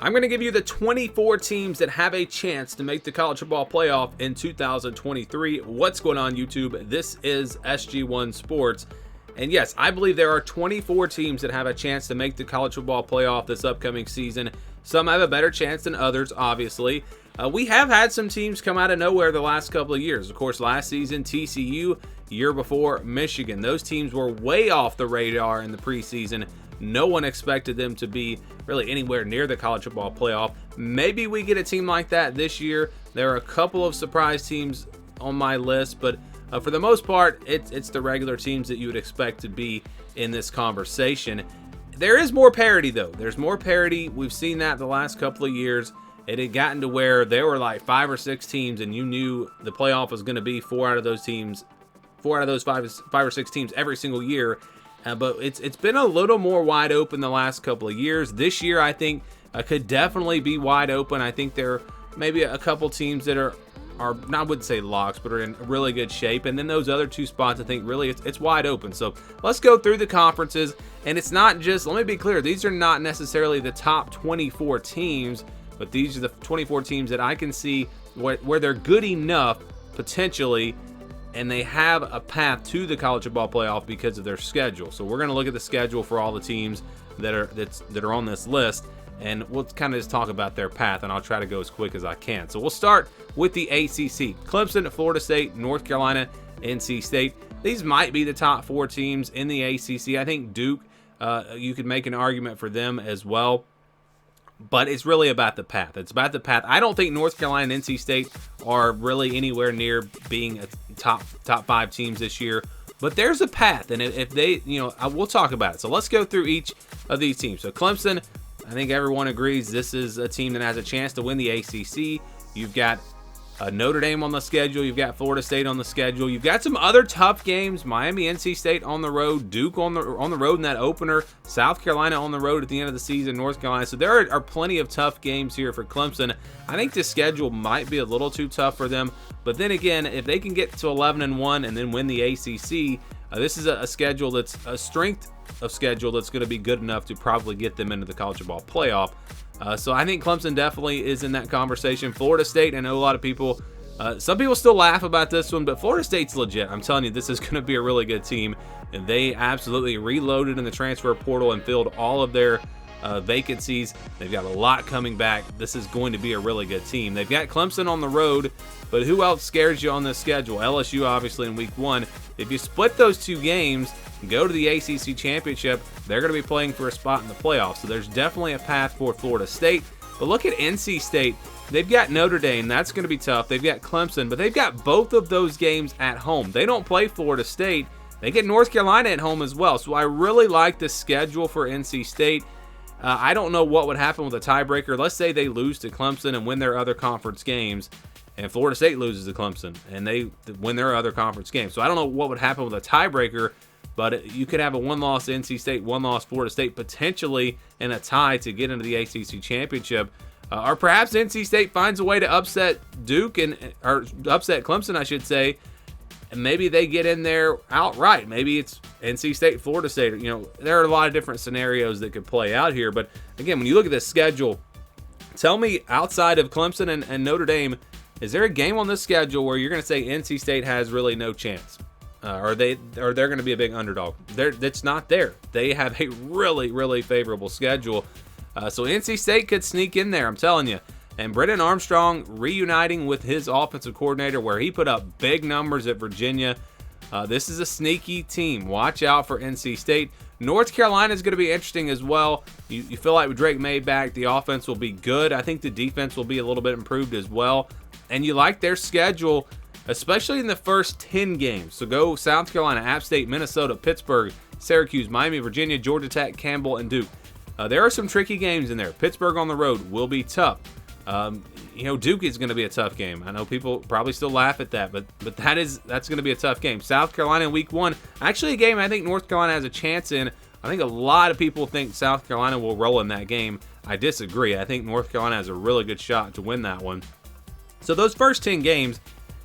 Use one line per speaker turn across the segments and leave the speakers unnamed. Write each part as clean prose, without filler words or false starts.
I'm going to give you the 24 teams that have a chance to make the college football playoff in 2023. What's going on, YouTube? This is SG1 Sports. And yes, I believe there are 24 teams that have a chance to make the college football playoff this upcoming season. Some have a better chance than others, obviously. We have had some teams come out of nowhere the last couple of years. Of course, last season, TCU, year before, Michigan. Those teams were way off the radar in the preseason. No one expected them to be really anywhere near the college football playoff. Maybe we get a team like that this year. There are a couple of surprise teams on my list, but for the most part, it's the regular teams that you would expect to be in this conversation. There is more parity, though. There's more parity. We've seen that the last couple of years. It had gotten to where there were like 5 or 6 teams, and you knew the playoff was going to be 4 out of those 5 or 6 teams every single year. But it's been a little more wide open the last couple of years. This year, I think, could definitely be wide open. I think there are maybe a couple teams that are I wouldn't say locks, but are in really good shape. And then those other 2 spots, I think really it's wide open. So let's go through the conferences. And it's not just, let me be clear, these are not necessarily the top 24 teams, but these are the 24 teams that I can see where they're good enough potentially, and they have a path to the college football playoff because of their schedule. So we're going to look at the schedule for all the teams that are on this list, and we'll kind of just talk about their path, and I'll try to go as quick as I can. So we'll start with the ACC. Clemson, Florida State, North Carolina, NC State. These might be the top 4 teams in the ACC. I think Duke, you could make an argument for them as well. But it's really about the path. It's about the path. I don't think North Carolina and NC State are really anywhere near being a top 5 teams this year. But there's a path, and if they, we'll talk about it. So let's go through each of these teams. So Clemson, I think everyone agrees this is a team that has a chance to win the ACC. You've got Notre Dame on the schedule. You've got Florida State on the schedule. You've got some other tough games. Miami, NC State on the road. Duke on the road in that opener. South Carolina on the road at the end of the season. North Carolina. So there are plenty of tough games here for Clemson. I think the schedule might be a little too tough for them. But then again, if they can get to 11-1 and then win the ACC, this is a schedule that's a strength of schedule that's going to be good enough to probably get them into the college football playoff. So I think Clemson definitely is in that conversation. Florida State, I know a lot of people, some people still laugh about this one, but Florida State's legit. I'm telling you, this is going to be a really good team. And they absolutely reloaded in the transfer portal and filled all of their vacancies. They've got a lot coming back. This is going to be a really good team. They've got Clemson on the road, but who else scares you on this schedule? LSU, obviously, in week 1. If you split those 2 games, go to the ACC championship, they're going to be playing for a spot in the playoffs. So there's definitely a path for Florida State. But look at NC State. They've got Notre Dame. That's going to be tough. They've got Clemson, but they've got both of those games at home. They don't play Florida State. They get North Carolina at home as well. So I really like the schedule for NC State. I don't know what would happen with a tiebreaker. Let's say they lose to Clemson and win their other conference games, and Florida State loses to Clemson and they win their other conference games. So I don't know what would happen with a tiebreaker, but you could have a 1-loss NC State, 1-loss Florida State, potentially in a tie to get into the ACC championship. Or perhaps NC State finds a way to upset Duke or upset Clemson, I should say, and maybe they get in there outright. Maybe it's NC State, Florida State. There are a lot of different scenarios that could play out here. But again, when you look at this schedule, tell me, outside of Clemson and Notre Dame, is there a game on this schedule where you're going to say NC State has really no chance? Or they're going to be a big underdog? That's not there. They have a really, really favorable schedule. So NC State could sneak in there, I'm telling you. And Brennan Armstrong reuniting with his offensive coordinator, where he put up big numbers at Virginia. This is a sneaky team. Watch out for NC State. North Carolina is going to be interesting as well. You feel like with Drake May back, the offense will be good. I think the defense will be a little bit improved as well. And you like their schedule, especially in the first 10 games. So go South Carolina, App State, Minnesota, Pittsburgh, Syracuse, Miami, Virginia, Georgia Tech, Campbell, and Duke. There are some tricky games in there. Pittsburgh on the road will be tough. Duke is going to be a tough game. I know people probably still laugh at that, but that's going to be a tough game. South Carolina in week 1, actually a game I think North Carolina has a chance in. I think a lot of people think South Carolina will roll in that game. I disagree. I think North Carolina has a really good shot to win that one. So those first 10 games,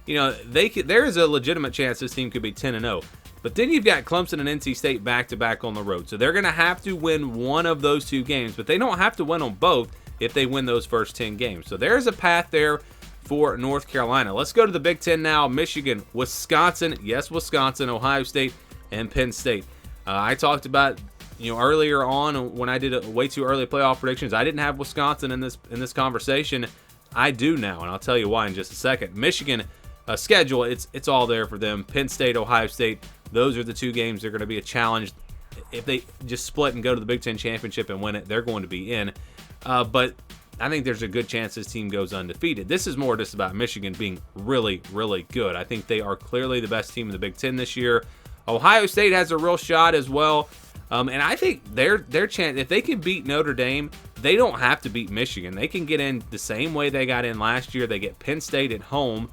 there is a legitimate chance this team could be 10-0. But then you've got Clemson and NC State back-to-back on the road. So they're going to have to win one of those 2 games, but they don't have to win on both. if they win those first 10 games. So there's a path there for North Carolina. Let's go to the Big Ten now. Michigan, Wisconsin, yes, Wisconsin, Ohio State, and Penn State. I talked about, earlier on when I did a way too early playoff predictions, I didn't have Wisconsin in this conversation. I do now, and I'll tell you why in just a second. Michigan schedule, it's all there for them. Penn State, Ohio State, those are the two games that are going to be a challenge. If they just split and go to the Big Ten championship and win it, they're going to be in. But I think there's a good chance this team goes undefeated. This is more just about Michigan being really, really good. I think they are clearly the best team in the Big Ten this year. Ohio State has a real shot as well. And I think their chance, if they can beat Notre Dame, they don't have to beat Michigan. They can get in the same way they got in last year. They get Penn State at home.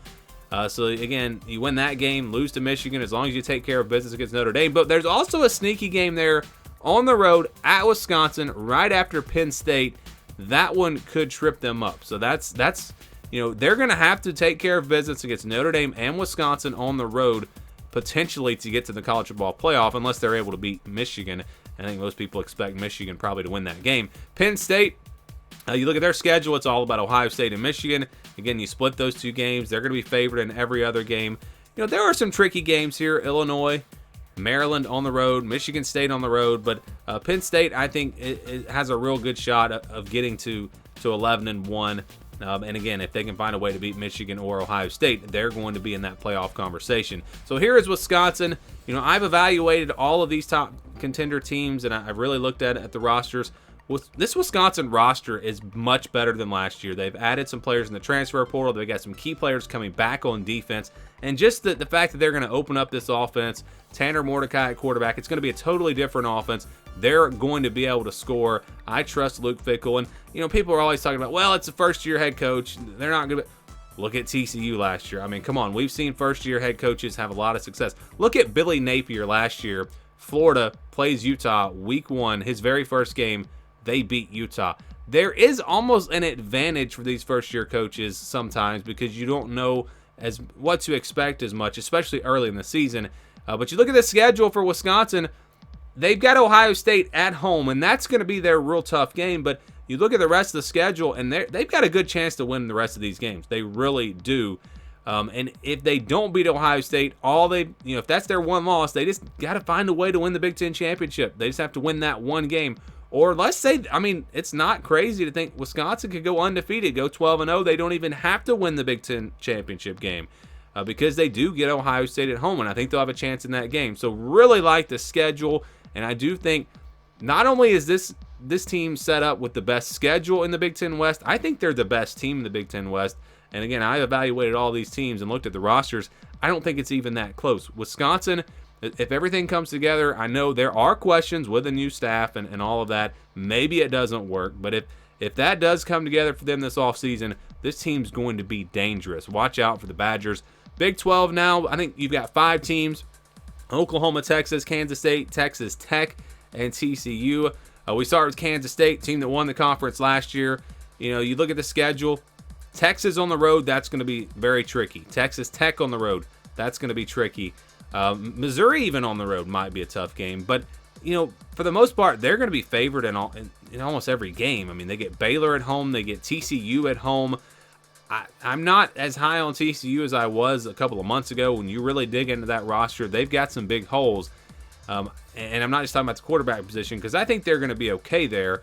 So again, you win that game, lose to Michigan as long as you take care of business against Notre Dame. But there's also a sneaky game there on the road at Wisconsin right after Penn State. That one could trip them up. So that's they're going to have to take care of business against Notre Dame and Wisconsin on the road, potentially to get to the college football playoff, unless they're able to beat Michigan. I think most people expect Michigan probably to win that game. Penn State, you look at their schedule, it's all about Ohio State and Michigan. Again, you split those two games. They're going to be favored in every other game. There are some tricky games here. Illinois, Maryland on the road, Michigan State on the road. But Penn State, I think, it has a real good shot of getting to 11-1. And again, if they can find a way to beat Michigan or Ohio State, they're going to be in that playoff conversation. So here is Wisconsin. I've evaluated all of these top contender teams, and I've really looked at the rosters. This Wisconsin roster is much better than last year. They've added some players in the transfer portal. They've got some key players coming back on defense. And just the fact that they're going to open up this offense, Tanner Mordecai at quarterback, it's going to be a totally different offense. They're going to be able to score. I trust Luke Fickell. And, people are always talking about, well, it's a first-year head coach. They're not going to look at TCU last year. I mean, come on. We've seen first-year head coaches have a lot of success. Look at Billy Napier last year. Florida plays Utah week 1, his very first game. They beat Utah. There is almost an advantage for these first-year coaches sometimes because you don't know what to expect as much, especially early in the season. But you look at the schedule for Wisconsin, they've got Ohio State at home, and that's going to be their real tough game. But you look at the rest of the schedule, and they've got a good chance to win the rest of these games. They really do. And if they don't beat Ohio State, if that's their one loss, they just got to find a way to win the Big Ten championship. They just have to win that one game. Or let's say, it's not crazy to think Wisconsin could go undefeated, go 12-0. They don't even have to win the Big Ten championship game because they do get Ohio State at home, and I think they'll have a chance in that game. So really like the schedule, and I do think not only is this team set up with the best schedule in the Big Ten West, I think they're the best team in the Big Ten West. And again, I evaluated all these teams and looked at the rosters. I don't think it's even that close. Wisconsin, if everything comes together, I know there are questions with the new staff and all of that. Maybe it doesn't work, but if that does come together for them this offseason, this team's going to be dangerous. Watch out for the Badgers. Big 12 now, I think you've got 5 teams. Oklahoma, Texas, Kansas State, Texas Tech, and TCU. We start with Kansas State, team that won the conference last year. You look at the schedule. Texas on the road, that's going to be very tricky. Texas Tech on the road, that's going to be tricky. Missouri even on the road might be a tough game, but for the most part, they're going to be favored in almost every game. They get Baylor at home, they get TCU at home. I'm not as high on TCU as I was a couple of months ago. When you really dig into that roster, they've got some big holes, and I'm not just talking about the quarterback position because I think they're going to be okay there.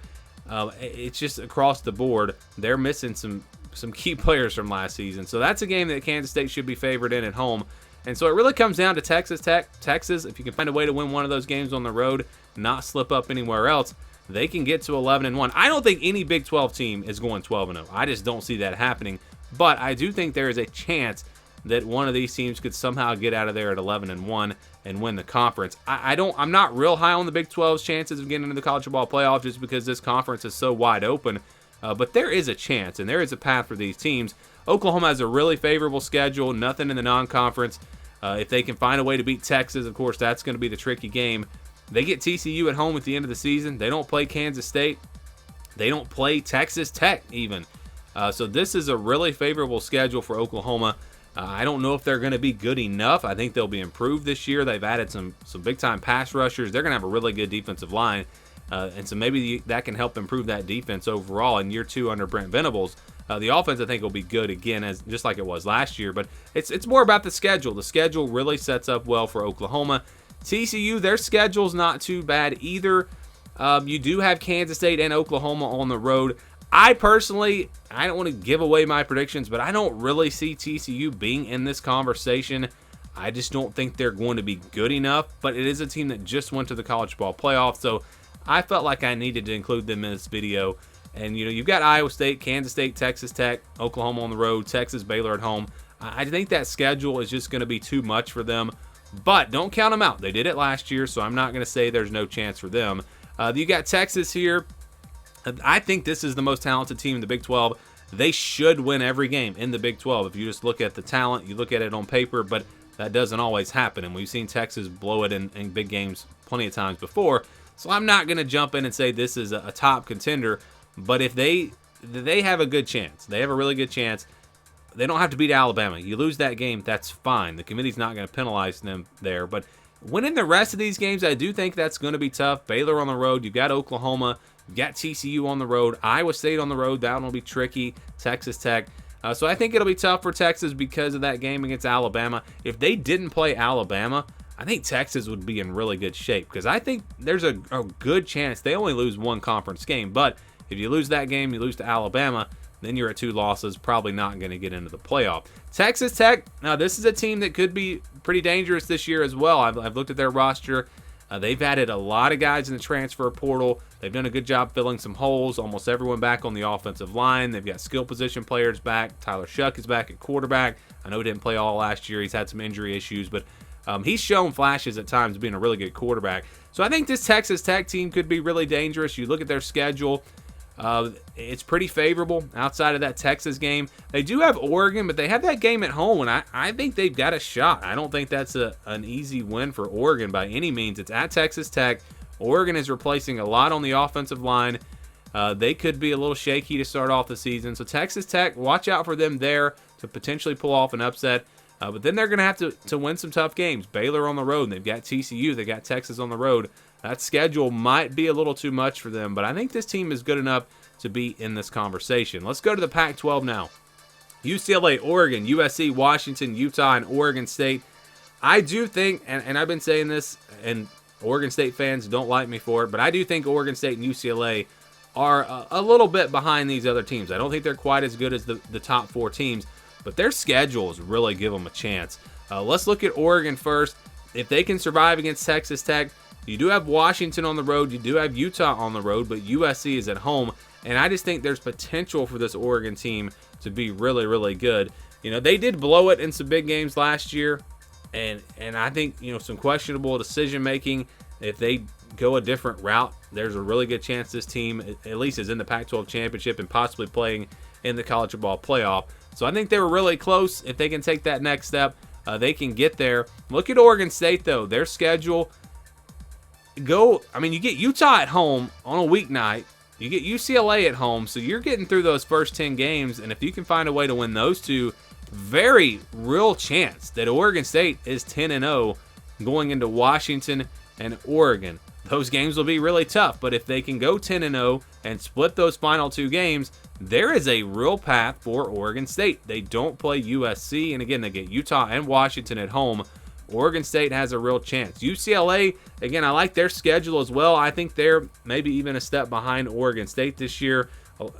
It's just across the board, they're missing some key players from last season, so that's a game that Kansas State should be favored in at home. And so it really comes down to Texas Tech. Texas, if you can find a way to win one of those games on the road, not slip up anywhere else, they can get to 11-1. I don't think any Big 12 team is going 12-0. I just don't see that happening. But I do think there is a chance that one of these teams could somehow get out of there at 11-1 and win the conference. I'm not real high on the Big 12's chances of getting into the college football playoff just because this conference is so wide open. But there is a chance, and there is a path for these teams. Oklahoma has a really favorable schedule, nothing in the non-conference. If they can find a way to beat Texas, of course, that's going to be the tricky game. They get TCU at home at the end of the season. They don't play Kansas State. They don't play Texas Tech even. So this is a really favorable schedule for Oklahoma. I don't know if they're going to be good enough. I think they'll be improved this year. They've added some big-time pass rushers. They're going to have a really good defensive line. And so maybe that can help improve that defense overall in year 2 under Brent Venables. The offense, I think, will be good again, as just like it was last year. But it's more about the schedule. The schedule really sets up well for Oklahoma. TCU, their schedule's not too bad either. You do have Kansas State and Oklahoma on the road. I personally, I don't want to give away my predictions, but I don't really see TCU being in this conversation. I just don't think they're going to be good enough. But it is a team that just went to the college football playoff, so I felt like I needed to include them in this video. And, you've got Iowa State, Kansas State, Texas Tech, Oklahoma on the road, Texas, Baylor at home. I think that schedule is just going to be too much for them. But don't count them out. They did it last year, so I'm not going to say there's no chance for them. You got Texas here. I think this is the most talented team in the Big 12. They should win every game in the Big 12. If you just look at the talent, you look at it on paper, but that doesn't always happen. And we've seen Texas blow it in big games plenty of times before. So I'm not going to jump in and say this is a top contender. But if they have a good chance, they have a really good chance. They don't have to beat Alabama. You lose that game, that's fine. The committee's not going to penalize them there. But winning the rest of these games, I do think that's going to be tough. Baylor on the road. You've got Oklahoma. You've got TCU on the road. Iowa State on the road. That one will be tricky. Texas Tech. So I think it'll be tough for Texas because of that game against Alabama. If they didn't play Alabama, I think Texas would be in really good shape because I think there's a good chance they only lose one conference game. But if you lose that game, you lose to Alabama, then you're at 2 losses, probably not going to get into the playoff. Texas Tech, now this is a team that could be pretty dangerous this year as well. I've looked at their roster. They've added a lot of guys in the transfer portal. They've done a good job filling some holes. Almost everyone back on the offensive line. They've got skill position players back. Tyler Shuck is back at quarterback. I know he didn't play all last year. He's had some injury issues, but he's shown flashes at times of being a really good quarterback. So I think this Texas Tech team could be really dangerous. You look at their schedule. It's pretty favorable outside of that Texas game. They do have Oregon, but they have that game at home, and I think they've got a shot. I don't think that's an easy win for Oregon by any means. It's at Texas Tech. Oregon is replacing a lot on the offensive line. They could be a little shaky to start off the season. So Texas Tech, watch out for them there to potentially pull off an upset. But then they're going to have to win some tough games. Baylor on the road, and they've got TCU. They've got Texas on the road. That schedule might be a little too much for them, but I think this team is good enough to be in this conversation. Let's go to the Pac-12 now. UCLA, Oregon, USC, Washington, Utah, and Oregon State. I do think, and I've been saying this, and Oregon State fans don't like me for it, but I do think Oregon State and UCLA are a little bit behind these other teams. I don't think they're quite as good as the top 4 teams, but their schedules really give them a chance. Let's look at Oregon first. If they can survive against Texas Tech, you do have Washington on the road. You do have Utah on the road, but USC is at home. And I just think there's potential for this Oregon team to be really, really good. They did blow it in some big games last year. And I think, some questionable decision-making. If they go a different route, there's a really good chance this team at least is in the Pac-12 championship and possibly playing in the college football playoff. So I think they were really close. If they can take that next step, they can get there. Look at Oregon State, though. Their schedule... you get Utah at home on a weeknight. You get UCLA at home, so you're getting through those first 10 games, and if you can find a way to win those 2, very real chance that Oregon State is 10-0 going into Washington and Oregon. Those games will be really tough, but if they can go 10-0 and split those final 2 games, there is a real path for Oregon State. They don't play USC, and again, they get Utah and Washington at home. Oregon State has a real chance. UCLA, again, I like their schedule as well. I think they're maybe even a step behind Oregon State this year.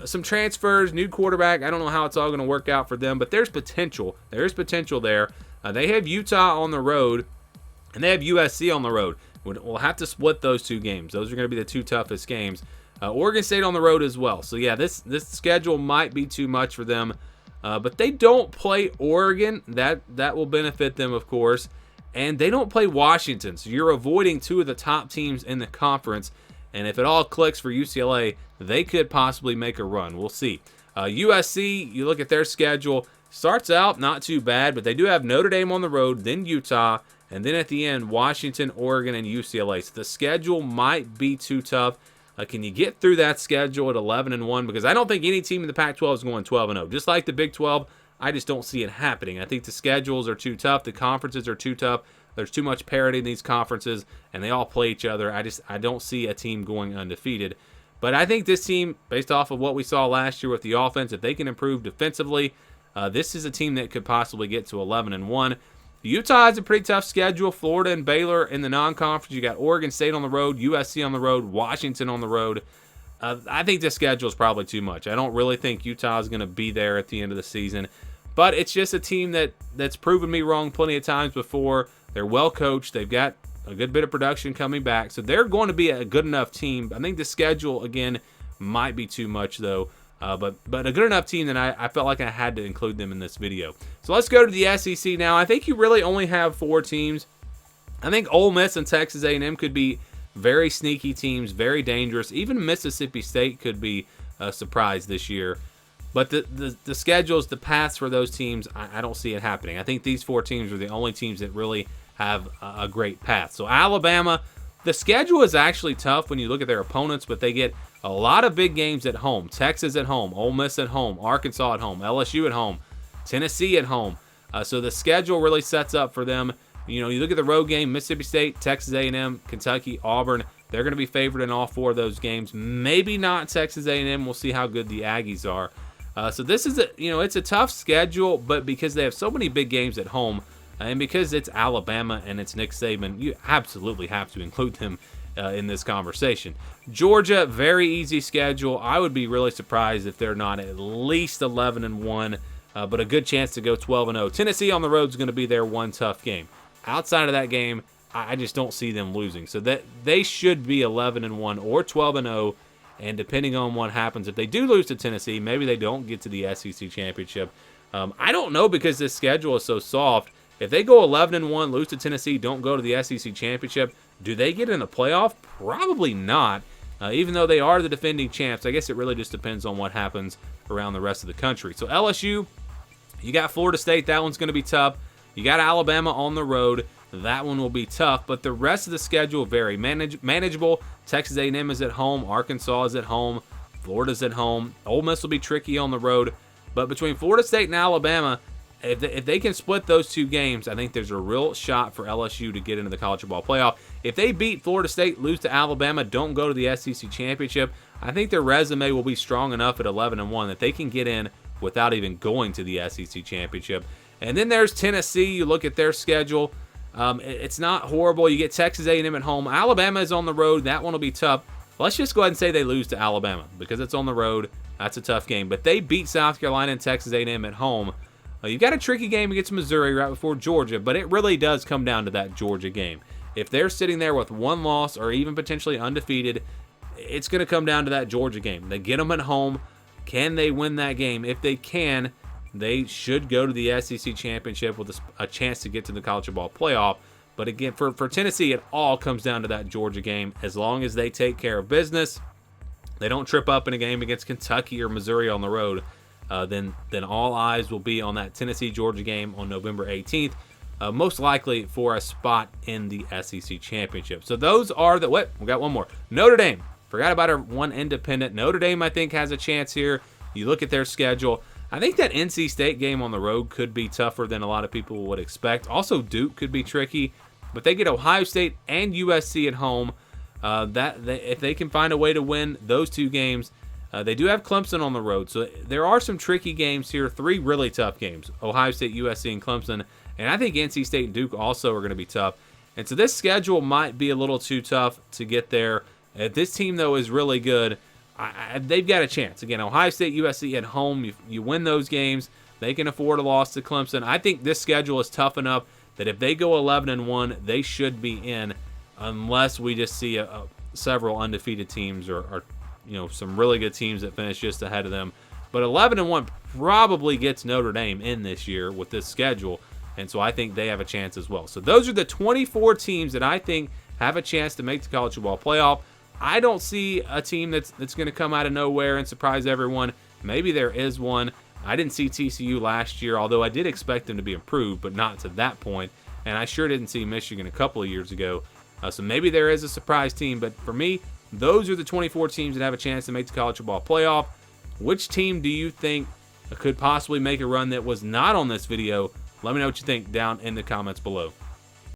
Some transfers, new quarterback. I don't know how it's all going to work out for them, but there's potential. There is potential there. They have Utah on the road, and they have USC on the road. We'll have to split those 2 games. Those are going to be the 2 toughest games. Oregon State on the road as well. So, yeah, this schedule might be too much for them. But they don't play Oregon. That will benefit them, of course. And they don't play Washington, so you're avoiding 2 of the top teams in the conference. And if it all clicks for UCLA, they could possibly make a run. We'll see. USC, you look at their schedule, starts out not too bad, but they do have Notre Dame on the road, then Utah, and then at the end, Washington, Oregon, and UCLA. So the schedule might be too tough. Can you get through that schedule at 11-1? Because I don't think any team in the Pac-12 is going 12-0. Just like the Big 12, I just don't see it happening. I think the schedules are too tough. The conferences are too tough. There's too much parity in these conferences, and they all play each other. I don't see a team going undefeated. But I think this team, based off of what we saw last year with the offense, if they can improve defensively, this is a team that could possibly get to 11-1. Utah has a pretty tough schedule. Florida and Baylor in the non-conference. You got Oregon State on the road, USC on the road, Washington on the road. I think this schedule is probably too much. I don't really think Utah is going to be there at the end of the season. But it's just a team that's proven me wrong plenty of times before. They're well coached. They've got a good bit of production coming back. So they're going to be a good enough team. I think the schedule, again, might be too much, though. But a good enough team that I felt like I had to include them in this video. So let's go to the SEC now. I think you really only have 4 teams. I think Ole Miss and Texas A&M could be very sneaky teams, very dangerous. Even Mississippi State could be a surprise this year. But the schedules, the paths for those teams, I don't see it happening. I think these 4 teams are the only teams that really have a great path. So Alabama, the schedule is actually tough when you look at their opponents, but they get a lot of big games at home. Texas at home, Ole Miss at home, Arkansas at home, LSU at home, Tennessee at home. So the schedule really sets up for them. You look at the road game, Mississippi State, Texas A&M, Kentucky, Auburn. They're going to be favored in all 4 of those games. Maybe not Texas A&M. We'll see how good the Aggies are. So this is it's a tough schedule, but because they have so many big games at home, and because it's Alabama and it's Nick Saban, you absolutely have to include them in this conversation. Georgia, very easy schedule. I would be really surprised if they're not at least 11-1, but a good chance to go 12-0. Tennessee on the road is going to be their one tough game. Outside of that game, I just don't see them losing. So that they should be 11-1 or 12-0. And depending on what happens, if they do lose to Tennessee, maybe they don't get to the SEC championship. I don't know, because this schedule is so soft. If they go 11-1, lose to Tennessee, don't go to the SEC championship, do they get in the playoff? Probably not. Even though they are the defending champs, I guess it really just depends on what happens around the rest of the country. So LSU, you got Florida State. That one's going to be tough. You got Alabama on the road. That one will be tough, but the rest of the schedule very manageable. Texas A&M is at home. Arkansas is at home. Florida's at home. Ole Miss will be tricky on the road. But between Florida State and Alabama, if they can split those 2 games, I think there's a real shot for LSU to get into the college football playoff. If they beat Florida State, lose to Alabama, don't go to the SEC championship, I think their resume will be strong enough at 11-1 that they can get in without even going to the SEC championship. And then there's Tennessee. You look at their schedule. It's not horrible. You get Texas A&M at home. Alabama is on the road. That one will be tough. Let's just go ahead and say they lose to Alabama because it's on the road. That's a tough game. But they beat South Carolina and Texas A&M at home. You got a tricky game against Missouri right before Georgia, but it really does come down to that Georgia game. If they're sitting there with 1 loss or even potentially undefeated, it's going to come down to that Georgia game. They get them at home. Can they win that game? If they can, they should go to the SEC championship with a chance to get to the college football playoff. But again, for Tennessee, it all comes down to that Georgia game. As long as they take care of business, they don't trip up in a game against Kentucky or Missouri on the road, then all eyes will be on that Tennessee-Georgia game on November 18th, most likely for a spot in the SEC championship. So those are we got one more. Notre Dame. Forgot about our one independent. Notre Dame, I think, has a chance here. You look at their schedule. I think that NC State game on the road could be tougher than a lot of people would expect. Also, Duke could be tricky, but they get Ohio State and USC at home. If they can find a way to win those 2 games, they do have Clemson on the road. So there are some tricky games here. 3 really tough games: Ohio State, USC, and Clemson. And I think NC State and Duke also are going to be tough. And so this schedule might be a little too tough to get there. If this team, though, is really good, they've got a chance. Again, Ohio State, USC at home, you win those games, they can afford a loss to Clemson. I think this schedule is tough enough that if they go 11-1, they should be in, unless we just see several undefeated teams or some really good teams that finish just ahead of them. But 11-1 probably gets Notre Dame in this year with this schedule, and so I think they have a chance as well. So those are the 24 teams that I think have a chance to make the college football playoff. I don't see a team that's going to come out of nowhere and surprise everyone. Maybe there is one. I didn't see TCU last year, although I did expect them to be improved, but not to that point. And I sure didn't see Michigan a couple of years ago. So maybe there is a surprise team. But for me, those are the 24 teams that have a chance to make the college football playoff. Which team do you think could possibly make a run that was not on this video? Let me know what you think down in the comments below.